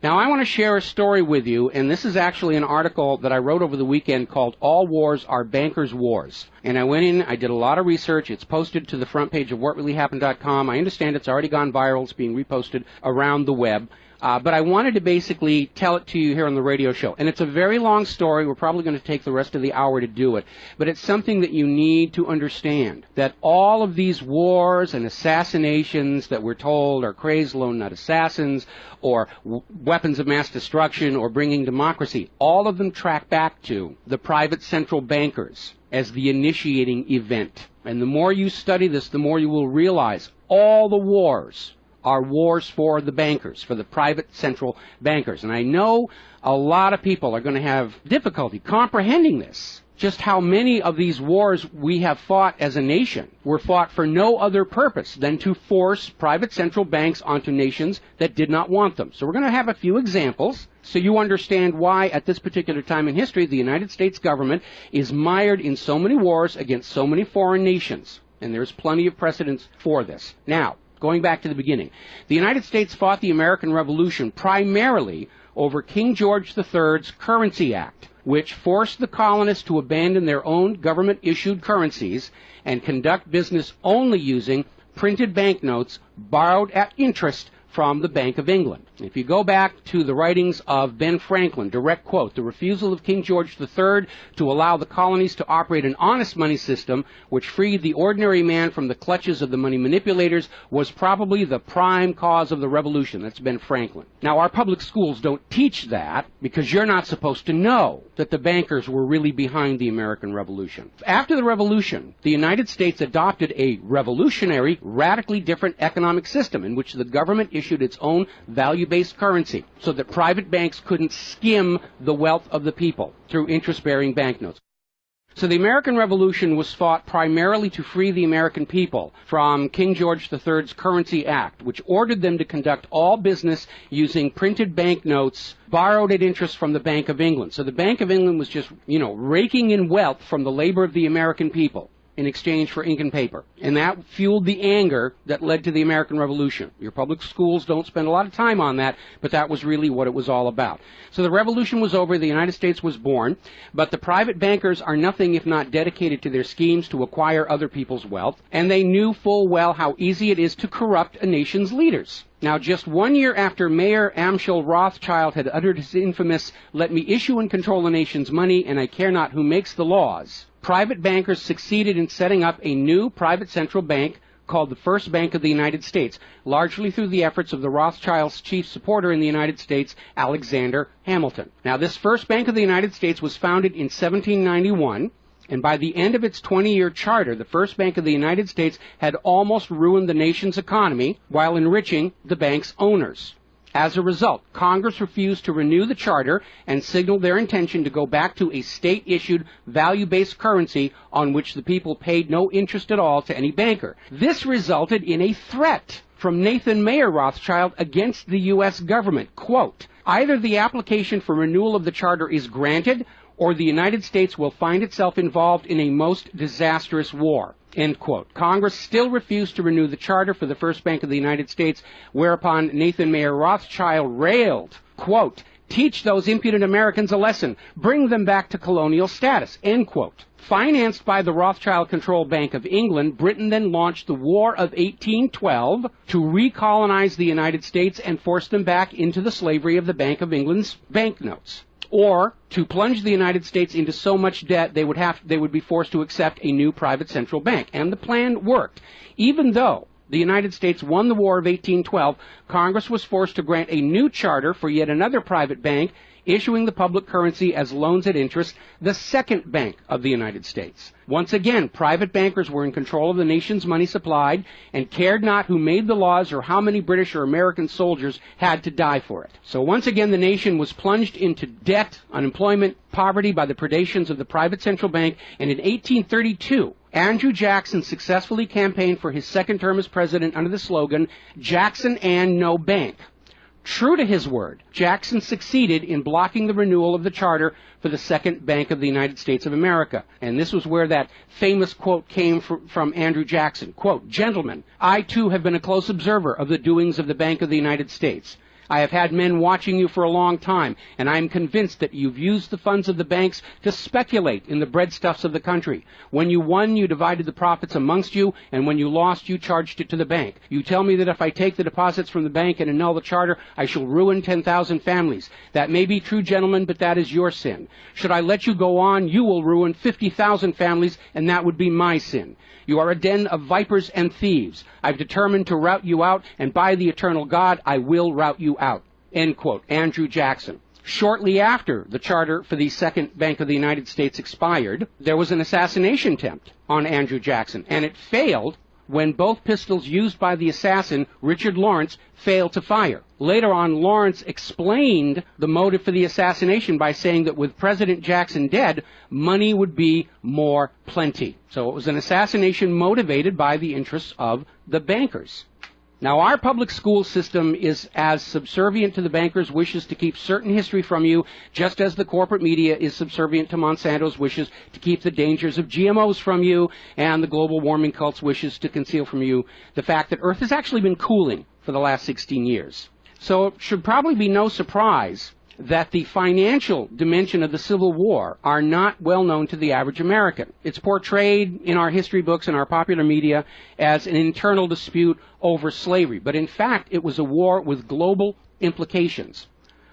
Now, I want to share a story with you, and this is actually an article that I wrote over the weekend called All Wars Are Bankers' Wars. And I went in, I did a lot of research. It's posted to the front page of whatreallyhappened.com. I understand it's already gone viral. It's being reposted around the web. But I wanted to basically tell it to you here on the radio show. And it's a very long story. We're probably going to take the rest of the hour to do it. But it's something that you need to understand, that all of these wars and assassinations that we're told are crazed lone nut assassins or weapons of mass destruction or bringing democracy, all of them track back to the private central bankers as the initiating event. And the more you study this, the more you will realize all the wars are wars for the bankers, for the private central bankers. And I know a lot of people are going to have difficulty comprehending this, just how many of these wars we have fought as a nation were fought for no other purpose than to force private central banks onto nations that did not want them. So we're going to have a few examples so you understand why at this particular time in history the United States government is mired in so many wars against so many foreign nations. And there's plenty of precedents for this. Now, going back to the beginning, the United States fought the American Revolution primarily over King George III's Currency Act, which forced the colonists to abandon their own government-issued currencies and conduct business only using printed banknotes borrowed at interest from the Bank of England. If you go back to the writings of Ben Franklin, direct quote, the refusal of King George III to allow the colonies to operate an honest money system which freed the ordinary man from the clutches of the money manipulators was probably the prime cause of the revolution. That's Ben Franklin. Now, our public schools don't teach that because you're not supposed to know that the bankers were really behind the American Revolution. After the Revolution, the United States adopted a revolutionary, radically different economic system in which the government issued its own value-based currency so that private banks couldn't skim the wealth of the people through interest-bearing banknotes. So the American Revolution was fought primarily to free the American people from King George III's Currency Act, which ordered them to conduct all business using printed banknotes borrowed at interest from the Bank of England. So the Bank of England was just, raking in wealth from the labor of the American people in exchange for ink and paper. And that fueled the anger that led to the American Revolution. Your public schools don't spend a lot of time on that, but that was really what it was all about. So the revolution was over, the United States was born, but the private bankers are nothing if not dedicated to their schemes to acquire other people's wealth, and they knew full well how easy it is to corrupt a nation's leaders. Now, just 1 year after Mayor Amschel Rothschild had uttered his infamous, "Let me issue and control the nation's money, and I care not who makes the laws," private bankers succeeded in setting up a new private central bank called the First Bank of the United States, largely through the efforts of the Rothschilds' chief supporter in the United States, Alexander Hamilton. Now, this First Bank of the United States was founded in 1791, and by the end of its 20-year charter, the First Bank of the United States had almost ruined the nation's economy while enriching the bank's owners. As a result, Congress refused to renew the charter and signaled their intention to go back to a state-issued, value-based currency on which the people paid no interest at all to any banker. This resulted in a threat from Nathan Mayer Rothschild against the U.S. government. Quote, "Either the application for renewal of the charter is granted, or the United States will find itself involved in a most disastrous war." End quote. Congress still refused to renew the charter for the First Bank of the United States, whereupon Nathan Mayer Rothschild railed, quote, "Teach those impudent Americans a lesson. Bring them back to colonial status." End quote. Financed by the Rothschild-controlled Bank of England, Britain then launched the War of 1812 to recolonize the United States and force them back into the slavery of the Bank of England's banknotes, or to plunge the United States into so much debt they would be forced to accept a new private central bank. And the plan worked. Even though the United States won the War of 1812, Congress was forced to grant a new charter for yet another private bank, issuing the public currency as loans at interest, the Second Bank of the United States. Once again, private bankers were in control of the nation's money supplied and cared not who made the laws or how many British or American soldiers had to die for it. So once again, the nation was plunged into debt, unemployment, poverty by the predations of the private central bank, and in 1832, Andrew Jackson successfully campaigned for his second term as president under the slogan, "Jackson and no bank." True to his word, Jackson succeeded in blocking the renewal of the charter for the Second Bank of the United States of America. And this was where that famous quote came from Andrew Jackson. Quote, "Gentlemen, I too have been a close observer of the doings of the Bank of the United States. I have had men watching you for a long time, and I am convinced that you've used the funds of the banks to speculate in the breadstuffs of the country. When you won, you divided the profits amongst you, and when you lost, you charged it to the bank. You tell me that if I take the deposits from the bank and annul the charter, I shall ruin 10,000 families. That may be true, gentlemen, but that is your sin. Should I let you go on, you will ruin 50,000 families, and that would be my sin. You are a den of vipers and thieves. I've determined to rout you out, and by the eternal God, I will rout you out. End quote. Andrew Jackson. Shortly after the charter for the Second Bank of the United States expired, there was an assassination attempt on Andrew Jackson, and it failed when both pistols used by the assassin, Richard Lawrence, failed to fire. Later on, Lawrence explained the motive for the assassination by saying that with President Jackson dead, money would be more plenty. So it was an assassination motivated by the interests of the bankers. Now, our public school system is as subservient to the bankers' wishes to keep certain history from you, just as the corporate media is subservient to Monsanto's wishes to keep the dangers of GMOs from you, and the global warming cult's wishes to conceal from you the fact that Earth has actually been cooling for the last 16 years. So it should probably be no surprise that the financial dimension of the Civil War are not well known to the average American. It's portrayed in our history books and our popular media as an internal dispute over slavery, but in fact it was a war with global implications.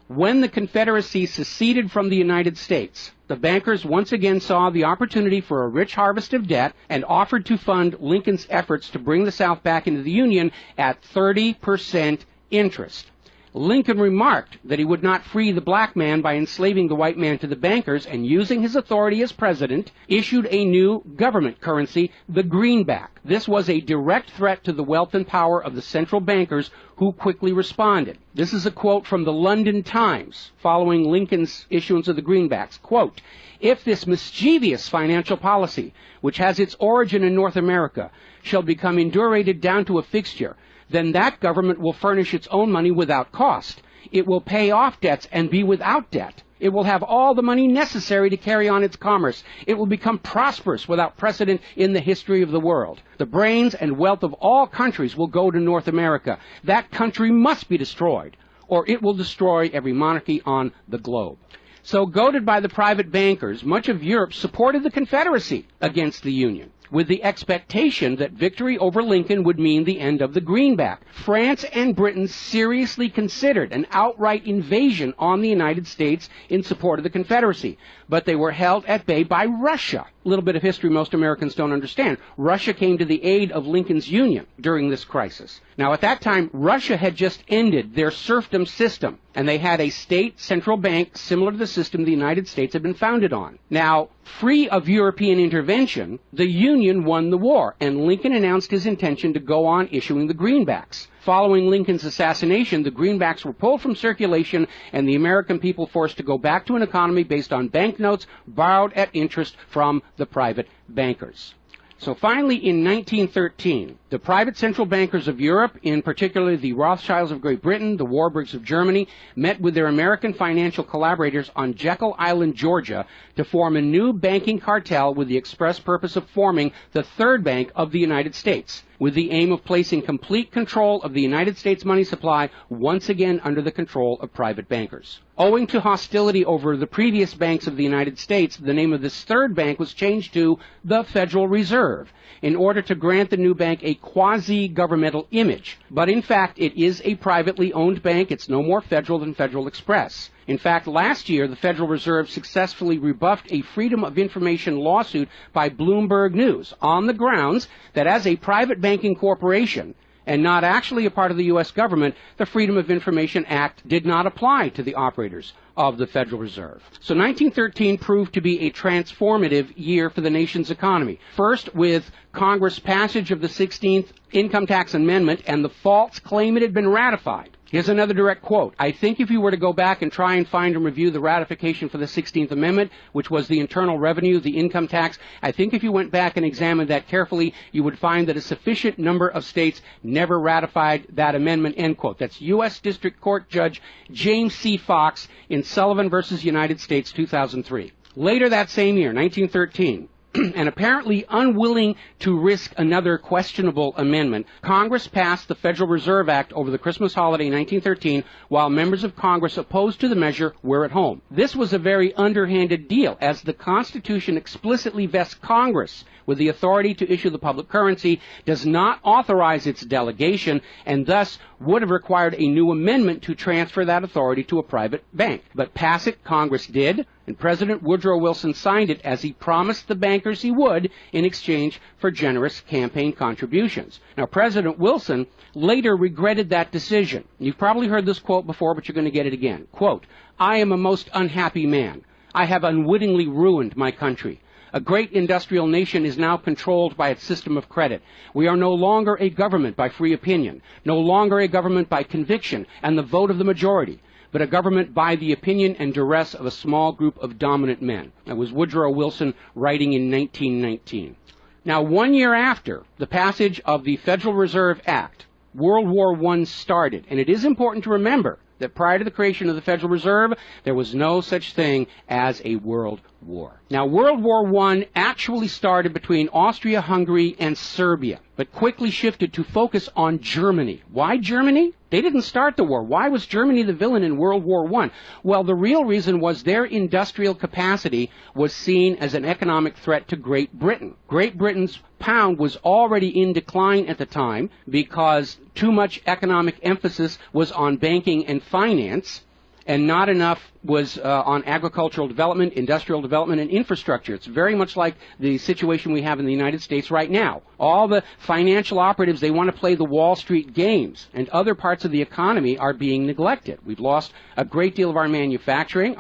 When the Confederacy seceded from the United States, the bankers once again saw the opportunity for a rich harvest of debt and offered to fund Lincoln's efforts to bring the South back into the Union at 30% interest. Lincoln remarked that he would not free the black man by enslaving the white man to the bankers, and using his authority as president, issued a new government currency, the greenback. This was a direct threat to the wealth and power of the central bankers, who quickly responded. This is a quote from the London Times following Lincoln's issuance of the greenbacks. Quote, "If this mischievous financial policy, which has its origin in North America, shall become indurated down to a fixture, then that government will furnish its own money without cost. It will pay off debts and be without debt. It will have all the money necessary to carry on its commerce. It will become prosperous without precedent in the history of the world. The brains and wealth of all countries will go to North America. That country must be destroyed, or it will destroy every monarchy on the globe." So, goaded by the private bankers, much of Europe supported the Confederacy against the Union, with the expectation that victory over Lincoln would mean the end of the greenback. France and Britain seriously considered an outright invasion on the United States in support of the Confederacy, but they were held at bay by Russia. A little bit of history most Americans don't understand. Russia came to the aid of Lincoln's Union during this crisis. Now, at that time, Russia had just ended their serfdom system, and they had a state central bank similar to the system the United States had been founded on. Now, free of European intervention, the Union won the war, and Lincoln announced his intention to go on issuing the greenbacks. Following Lincoln's assassination, the greenbacks were pulled from circulation, and the American people forced to go back to an economy based on banknotes borrowed at interest from the private bankers. So finally, in 1913, the private central bankers of Europe, in particular the Rothschilds of Great Britain, the Warburgs of Germany, met with their American financial collaborators on Jekyll Island, Georgia, to form a new banking cartel with the express purpose of forming the Third Bank of the United States, with the aim of placing complete control of the United States money supply once again under the control of private bankers. Owing to hostility over the previous banks of the United States, the name of this third bank was changed to the Federal Reserve, in order to grant the new bank a quasi-governmental image. But in fact, it is a privately owned bank. It's no more federal than Federal Express. In fact, last year, the Federal Reserve successfully rebuffed a Freedom of Information lawsuit by Bloomberg News on the grounds that as a private banking corporation, and not actually a part of the U.S. government, the Freedom of Information Act did not apply to the operators of the Federal Reserve. So 1913 proved to be a transformative year for the nation's economy. First, with Congress' passage of the 16th Income Tax Amendment and the false claim it had been ratified. Here's another direct quote. "I think if you were to go back and try and find and review the ratification for the 16th Amendment, which was the internal revenue, the income tax, I think if you went back and examined that carefully, you would find that a sufficient number of states never ratified that amendment," end quote. That's U.S. District Court Judge James C. Fox in Sullivan versus United States, 2003. Later that same year, 1913, and apparently unwilling to risk another questionable amendment, Congress passed the Federal Reserve Act over the Christmas holiday in 1913, while members of Congress opposed to the measure were at home. This was a very underhanded deal, as the Constitution explicitly vests Congress with the authority to issue the public currency, does not authorize its delegation, and thus would have required a new amendment to transfer that authority to a private bank. But pass it, Congress did, and President Woodrow Wilson signed it as he promised the bankers he would in exchange for generous campaign contributions. Now, President Wilson later regretted that decision. You've probably heard this quote before, but you're going to get it again. Quote, "I am a most unhappy man. I have unwittingly ruined my country. A great industrial nation is now controlled by its system of credit. We are no longer a government by free opinion, no longer a government by conviction and the vote of the majority, but a government by the opinion and duress of a small group of dominant men." That was Woodrow Wilson writing in 1919. Now, 1 year after the passage of the Federal Reserve Act, World War I started, and it is important to remember that prior to the creation of the Federal Reserve, there was no such thing as a world war. Now, World War I actually started between Austria, Hungary, and Serbia, but quickly shifted to focus on Germany. Why Germany? They didn't start the war. Why was Germany the villain in World War I? Well, the real reason was their industrial capacity was seen as an economic threat to Great Britain. Great Britain's pound was already in decline at the time because too much economic emphasis was on banking and finance, and not enough was on agricultural development, industrial development, and infrastructure. It's very much like the situation we have in the United States right now. All the financial operatives, they want to play the Wall Street games, and other parts of the economy are being neglected. We've lost a great deal of our manufacturing.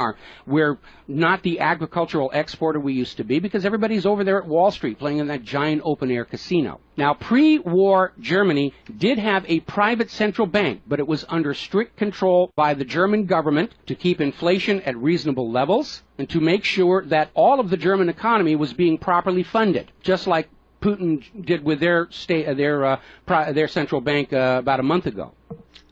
We're not the agricultural exporter we used to be because everybody's over there at Wall Street playing in that giant open-air casino. Now, pre-war Germany did have a private central bank, but it was under strict control by the German government to keep inflation at reasonable levels and to make sure that all of the German economy was being properly funded, just like Putin did with their central bank about a month ago.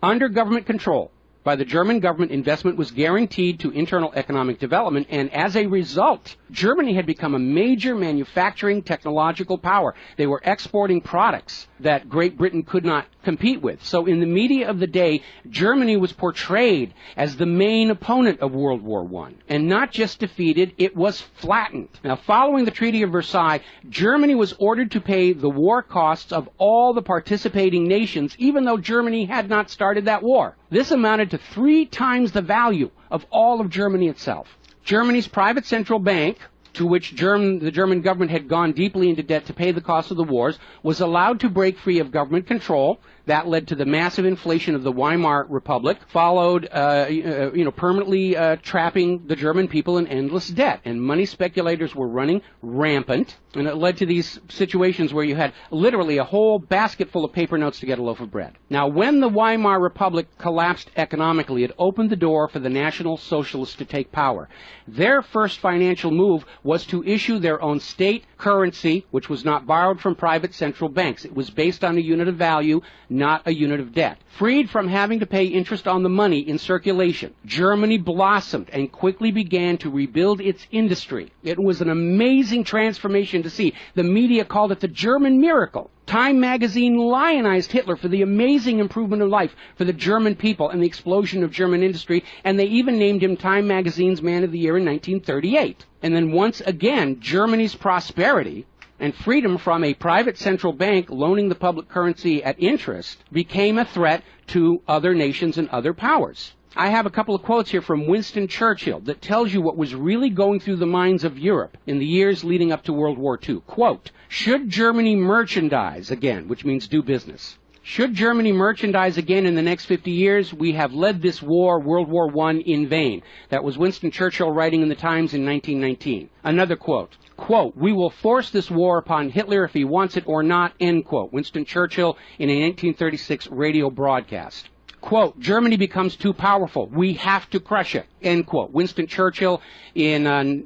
Under government control by the German government, investment was guaranteed to internal economic development, and as a result, Germany had become a major manufacturing technological power. They were exporting products that Great Britain could not compete with. So in the media of the day, Germany was portrayed as the main opponent of World War I. And not just defeated, it was flattened. Now, following the Treaty of Versailles, Germany was ordered to pay the war costs of all the participating nations, even though Germany had not started that war. This amounted to 3 times the value of all of Germany itself. Germany's private central bank, to which the German government had gone deeply into debt to pay the cost of the wars, was allowed to break free of government control. That led to the massive inflation of the Weimar Republic, followed, permanently trapping the German people in endless debt. And money speculators were running rampant, and it led to these situations where you had literally a whole basket full of paper notes to get a loaf of bread. Now, when the Weimar Republic collapsed economically, it opened the door for the National Socialists to take power. Their first financial move was to issue their own state currency, which was not borrowed from private central banks. It was based on a unit of value, not a unit of debt. Freed from having to pay interest on the money in circulation, Germany blossomed and quickly began to rebuild its industry. It was an amazing transformation to see. The media called it the German miracle. Time magazine lionized Hitler for the amazing improvement of life for the German people and the explosion of German industry, and they even named him Time magazine's Man of the Year in 1938. And then once again, Germany's prosperity and freedom from a private central bank loaning the public currency at interest became a threat to other nations and other powers. I have a couple of quotes here from Winston Churchill that tells you what was really going through the minds of Europe in the years leading up to World War II. Quote, "Should Germany merchandise again," which means do business, "should Germany merchandise again in the next 50 years, we have led this war, World War I, in vain." That was Winston Churchill writing in the Times in 1919. Another quote, quote, "We will force this war upon Hitler if he wants it or not," end quote. Winston Churchill in a 1936 radio broadcast. Quote, "Germany becomes too powerful. We have to crush it," end quote. Winston Churchill in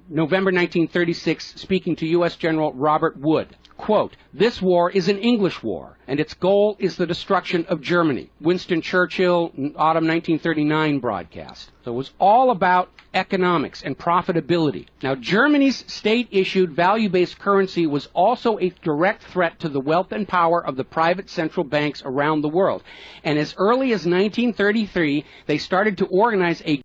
November 1936 speaking to U.S. General Robert Wood. quote, "This war is an English war, and its goal is the destruction of Germany." Winston Churchill, autumn 1939 broadcast. So it was all about economics and profitability. Now, Germany's state-issued value-based currency was also a direct threat to the wealth and power of the private central banks around the world. And as early as 1933, they started to organize a